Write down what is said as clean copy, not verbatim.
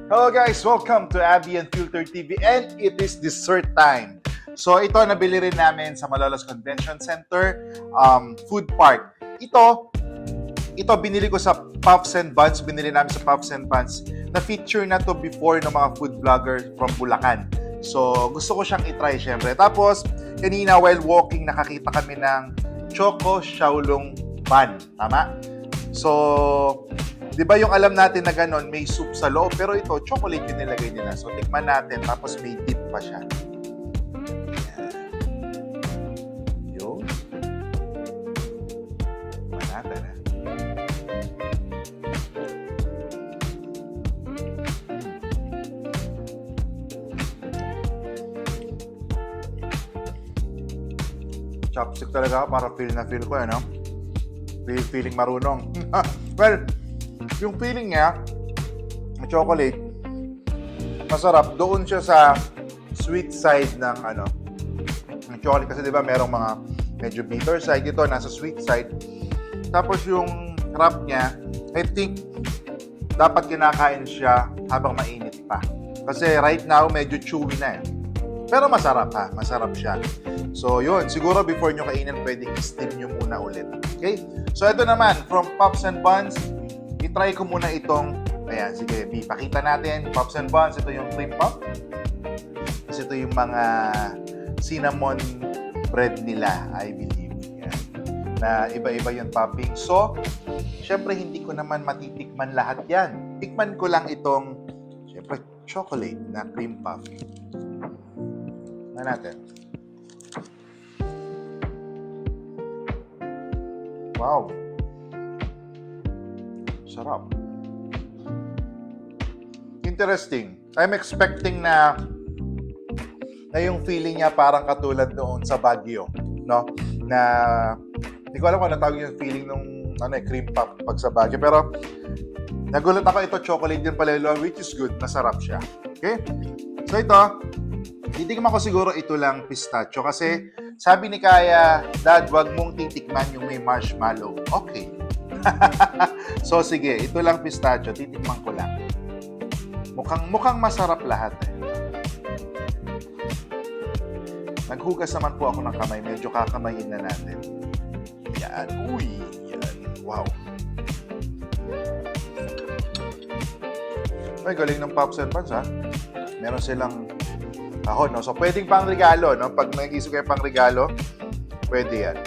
Hello guys, welcome to Abby and Filter TV and it is dessert time. So ito nabili rin namin sa Malolos Convention Center Food Park. Ito binili ko sa Puffs and Buns, binili namin sa Puffs and Buns. Na-feature na to before ng mga food vloggers from Bulacan. So gusto ko siyang itry syempre. Tapos kanina while walking nakakita kami ng Choco Xiaolong Bun. Tama? So, di ba yung alam natin na ganon, may soup sa loob, pero ito, chocolate yung nilagay nila. So, tikman natin, tapos may dip pa siya. Yun. Tikman natin, ha. Chopstick talaga ako para feel na feel ko, ano? Feeling marunong. Well, yung feeling niya, chocolate, masarap. Doon siya sa sweet side ng ng chocolate. Kasi di ba merong mga medyo bitter side. Ito, nasa sweet side. Tapos yung wrap niya, I think, dapat kinakain siya habang mainit pa. Kasi right now, medyo chewy na eh. Pero masarap ha. Masarap siya. So, yun. Siguro before nyo kainin, pwedeng steam nyo muna ulit. Okay? So, ito naman, from Puffs and Buns, itry ko muna itong, ayan, sige, B, pakita natin, Puffs and Buns, ito yung cream puff. Kasi ito yung mga cinnamon bread nila, I believe. Yan. Na iba-iba yung topping. So, syempre, hindi ko naman matitikman lahat yan. Tikman ko lang itong, syempre, chocolate na cream puff. Na natin. Wow. Sarap. Interesting. I'm expecting na yung feeling niya parang katulad noon sa Baguio, no? Na hindi ko alam kung ano tawag yung feeling nung cream puff pag sa Baguio, pero nagulat ako, ito chocolate din pala yun, which is good. Masarap siya. Okay? So ito, titikman ko siguro ito lang pistachio kasi sabi ni Kaya, Dad, wag mong titikman yung may marshmallow. Okay. So sige, ito lang pistachio, titikman ko lang. Mukhang masarap lahat eh. Naghugas naman po ako ng kamay, medyo kakamayin na natin. Yan, uy, yan, wow. Ay, galing ng Puffs and Buns ha. Meron silang kahon, no? So pwedeng pang regalo, no? Pag nag-isip kayo pang regalo, pwede yan.